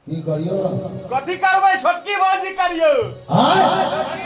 की करियो कथी करबै छोटकी भौजी करियो छोटकी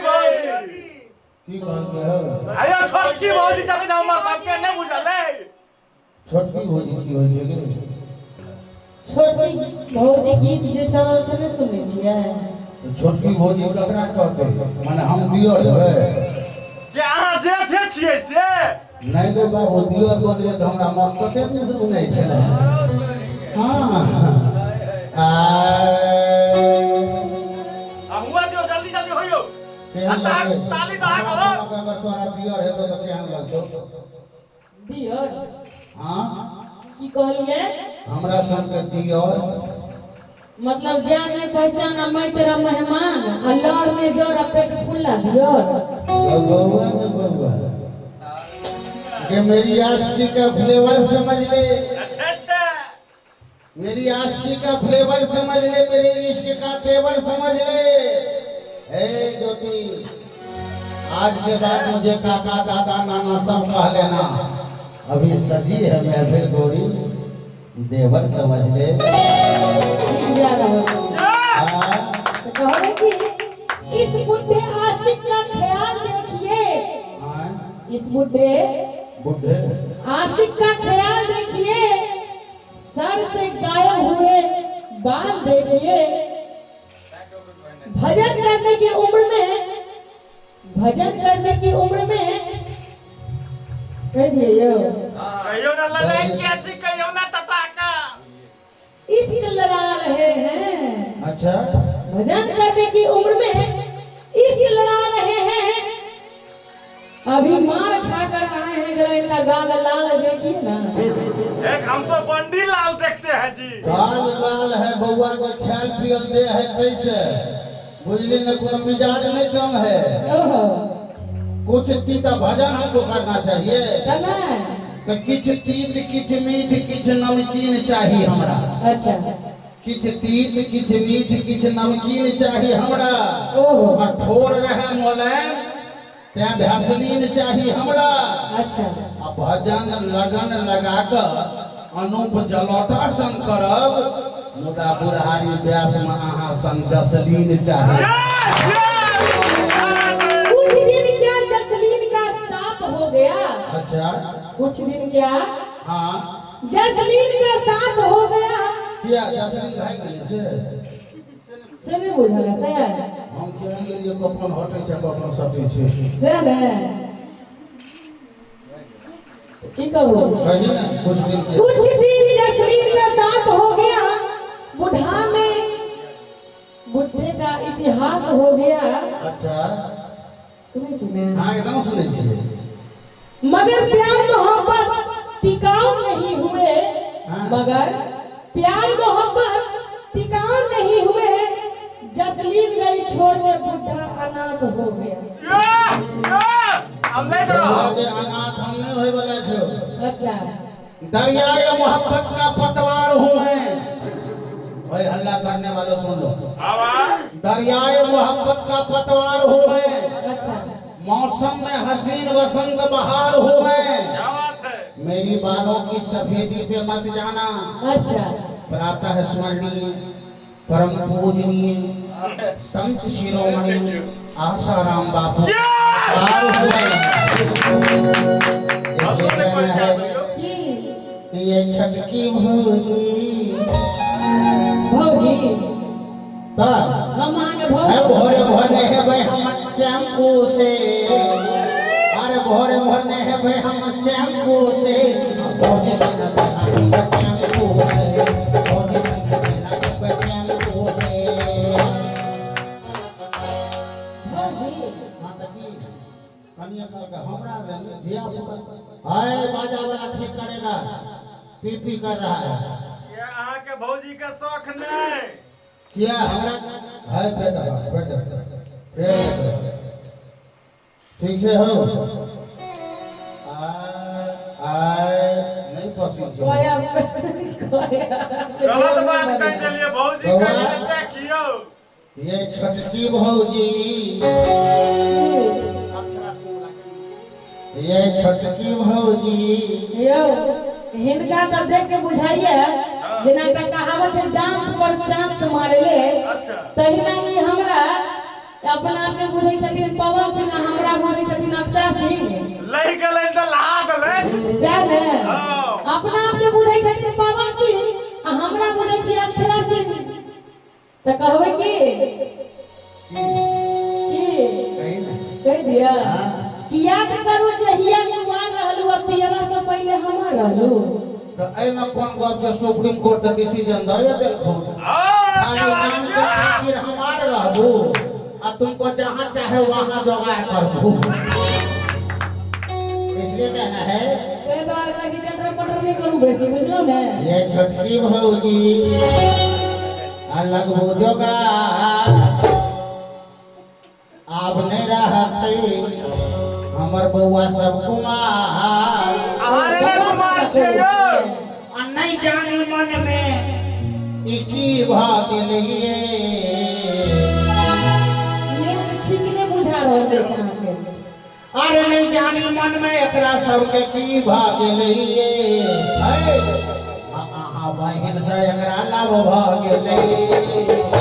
भौजी की कहलके हो आयो छोटकी भौजी छथिन हमर सबके नहीं बुझल है छोटकी भौजी की होइ छै गे छोटकी भौजी गीत जे चलल छै ने सुनै छियै छोटकी भौजी ककरा कहते माने हम दियर हेबै के अहाँ जेठे छियै से नहीं रे बाबू दियर बदले तो हमरा मन कते दिन से सुनै छले हां हुआ दियो जल्दी जल्दी होइयो ताली दहा करो अगर तोरा दियर हेतो तो केहन लगतो दियर हां की कहलिए हमरा संगे दियर मतलब जान नहीं पहचाना मैं तेरा मेहमान अल्लाह में जोरा पेट फुला दियर बबुआ कि मेरी आशिकी का फ्लेवर समझ ले अच्छा मेरी आशिकी का फ्लेवर समझ ले मेरे इश्क का तेवर समझ ले ए ज्योति आज के बाद मुझे काका दादा नाना सब कह लेना अभी सजी है महफिल गोरी देवर समझ ले जा रहा तो कहले कि इस बुढ़े आशिक का ख्याल देखिए इस बुढ़े आशिक का ख्याल देखिए सर से गायब हुए बाल देखिए भजन करने की उम्र में कह दिए कहियो ना लड़ाई किया छी कहियो ना टटाका इश्क लड़ा रहे हैं अच्छा भजन करने की उम्र में इश्क लड़ा रहे हैं अभी मार खाकर आए हैं जरा इनका गाल लाल देखिए ना एक हम तो बंडी लाल देखते हैं जी गाल लाल है बउआ का ख्याल पियल दे है कैसे बुझली न कोनो मिजाज नहीं कम है ओहो कुछ तीता भजन हमको करना चाहिए करना है तो किछ तीत किछ मीठ किछ नमकीन चाहिए हमरा अच्छा किछ तीत किछ मीठ किछ नमकीन चाहिए हमरा ओहो और ठोर रहे मोलायम त्या भैसलीन चाहिए हमरा अच्छा आ भजन लगन लगाकर अनूप जलौटा सन करब मुदा बुढ़ारी व्यास में अहाँ सन जसलीन चाहिए कुछ दिन क्या जसलीन का साथ हो गया अच्छा कुछ दिन क्या हाँ जसलीन का साथ हो गया किया जसलीन भाई गई से नहीं बुझल से हम केहन गेलिए कखन हटै छै कखन सटै छै से ने की करू कही ना कुछ दिन के कुछ दिन जसलीन का साथ हो गया बुढ़ा में बुढ़े का इतिहास हो गया अच्छा सुने छी ने हाँ एकदम सुनै छियै मगर प्यार मोहब्बत टिकाऊ नहीं हुए हाँ। मगर प्यार मोहब्बत टिकाऊ नहीं हुए जसलीन गई छोड़ के बुढ़ा अनाथ हो गया अब नहीं करो आगे अनाथ हम नहीं होए वाला छो अच्छा दरियाए मोहब्बत का पतवार हूँ है ओए हल्ला करने वालों सुन लो दरियाए मोहब्बत का पतवार हूँ है अच्छा मौसम में हसीन वसंत बहार हूँ है क्या बात है मेरी बालों की सफेदी पे मत जाना अच्छा प्रातः स्मरणीय परम पूजनीय संत शिरोमणि आशाराम बापू आर हुए इसलिए कहना है की ये छटकी भौजी भौजी ता हम आगे है भौजी भोरे भोरे है भाई हम शैम्पू से अरे भोरे भोरे है भाई हम शैम्पू से भौजी संग शैम्पू से भौजी संग शैम्पू से भौजी माता की कन्या का हमरा धिया पुता हाय बाजा वाला ठीक करेगा पी कर रहा है ये अहाँ के भौजी के शौक नहीं किया हमरा हाय पेट ठीक से हो आय नहीं पसंद कोया गलत बात कह दिलिए भौजी कह क्या कियो ये छटकी भौजी ये छटकी भौजी यो हिंदका तब देख के बुझाइए जेना का कहावत है डांस पर चांस मारले अच्छा तहिना ही हमरा अपना आप के बुझै छथिन पवन सिंह आ हमरा बुझै छथिन अक्षरा सिंह लई गेलै त ला देलै सैह ने अपना आप के बुझै छथिन पवन सिंह आ हमरा बुझै छी अक्षरा सिंह त कहबै की कह दिया कि याद करू जहिया कुमार रहलू अब पियवा से पहले हमार रहलू तो ए में कौन गप जो सुप्रीम कोर्ट का डिसीजन द या देखो खाली नाम के खातिर हमार रहबू आ तुमको जहां चाहे वहां जोगाड़ करबू इसलिए कहना है ते द्वार लगी चंद्र पटर नहीं करू बेसी बुझलो ने ये छोटकी भौजी अलग हो जोगाड़ अब नहीं रहते हमर बउआ सब कुमार अरे रे कुमार छै यो आ नहीं जानी मन में ई की भाग लिए ये ठीक ने बुझा रहल छै अहाँके अरे नहीं जानी मन में एकरा सबके की भाग लिए आहा बहन से एकरा लाभ भाग लिए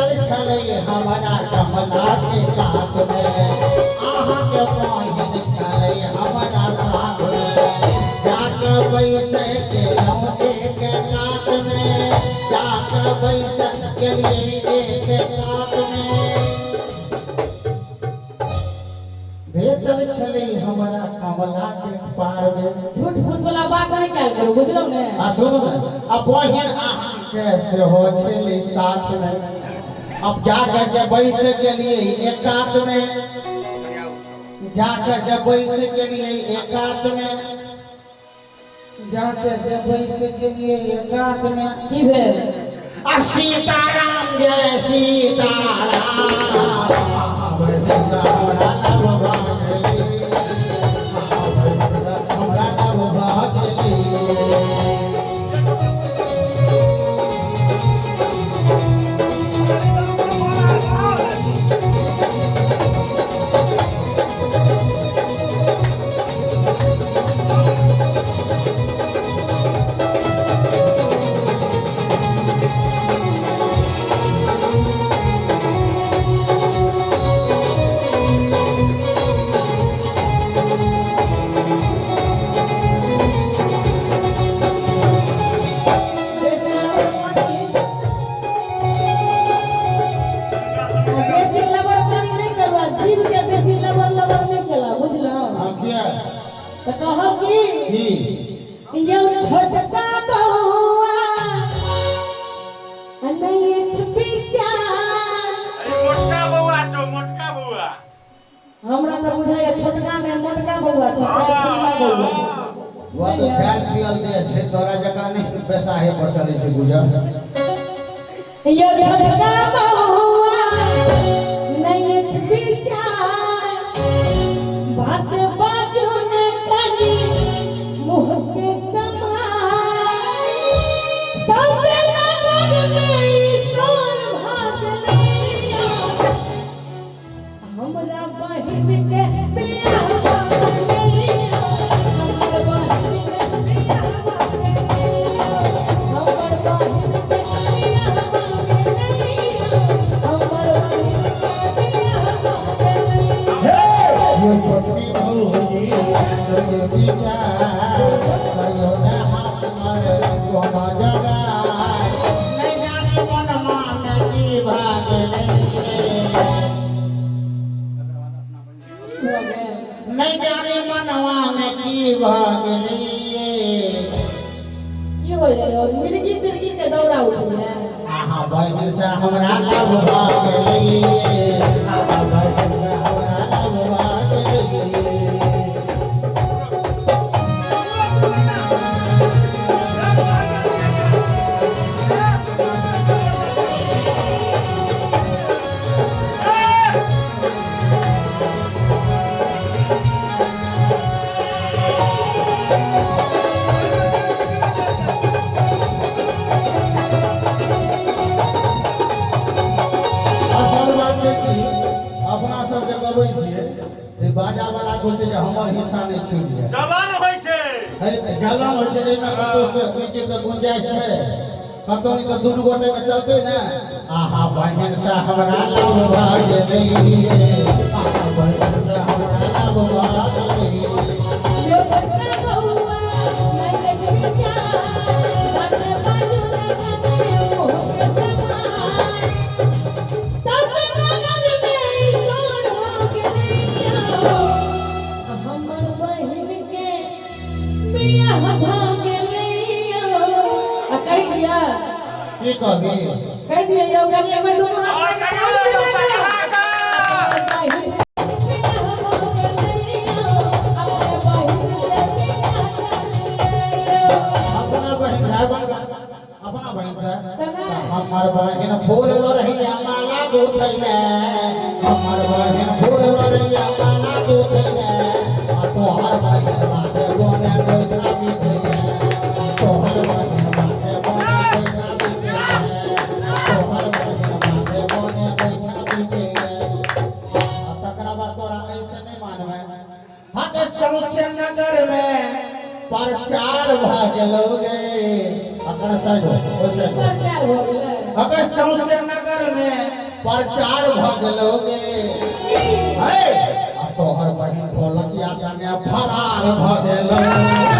हमारा कमला के कात में आहा के बहिन चले हमारा साथ में जाके बैसे के हम एक कात में जाके बैसे के लिए एक कात में भेटल छले हमारा कमला के पार में झूठ फूस वाला बात नहीं क्या करू बुझलो ने आ सुनो अब बहिन आहा कैसे हो छले साथ में अब जाकर जब बैसे के लिए एकांत में जाकर जब बैसे के लिए एकांत में जाकर जब बैसे के लिए एकांत में की भेल सीताराम जय सीताराम हमरा लव भागली हमरा लव भागली छोटका बउआ नहीं छुपीचा मोटका बउआ छौ मोटका बउआ हमरा त बुझाय छोटका में मोटका बउआ छ छोटका बउआ वो तो ख्याल पियल दे छै तोरा जका नहीं पैसा है पर चले छै गुजर यो छोटका बउआ नहीं छुपीचा बात बाजू ने कनी मुंह के हमरा बहिन के बियाह भइलिया हमर बहिन के बियाह भइलिया हमर बहिन के बियाह भइलिया के विचार करियो न हमर गोम जगार नहीं जाने मनमा में की भागले नहीं जाने मनवा में की भागले ये हो जाए और मिर्गी तिरगी के दौड़ा उठी है आहा बहन से हमरा लव भागले आहा बहन से हमरा लव भागले अपना सब जे गबै छियै जे बाजा वाला कहै छै हमर हिस्सा नहि छूट जाय जवान होइ छै जलन होइ छै एना कतौ से नीचे के गुंजाइश छै कतौ नहीं तो दुनू गोटे के चलते ना आहा बहन से हमरा लव भागले आहा बहन से हमरा लव भागले यो छटका बउआ मैं कछ विचार बन बाजू में कते मोह के समान की कहबी कह दिया यो गाड़ी में दोनों हाथ और कहियो अपना बहन साहब अपना बहन साहब हमर बहन फूल लरहिया माला गुथैले हमर बहन फूल लरहिया माला गुथैले आ तोहर बहन बाटे बोने बैठा बीचे तोहर बहन बाटे बोने बैठा बीचे तोहर बहन बाटे बोने बैठा बीचे आ तकरा बाद तोरा ऐसे नहीं मानबे हटे सौसे नगर में प्रचार भागलोगे अगर सच ओसे प्रचार हो गेलै अगर सौसे नगर में प्रचार भागलोगे है अब तोहर बहिन ढोलकिया संगे फरार भागलोगे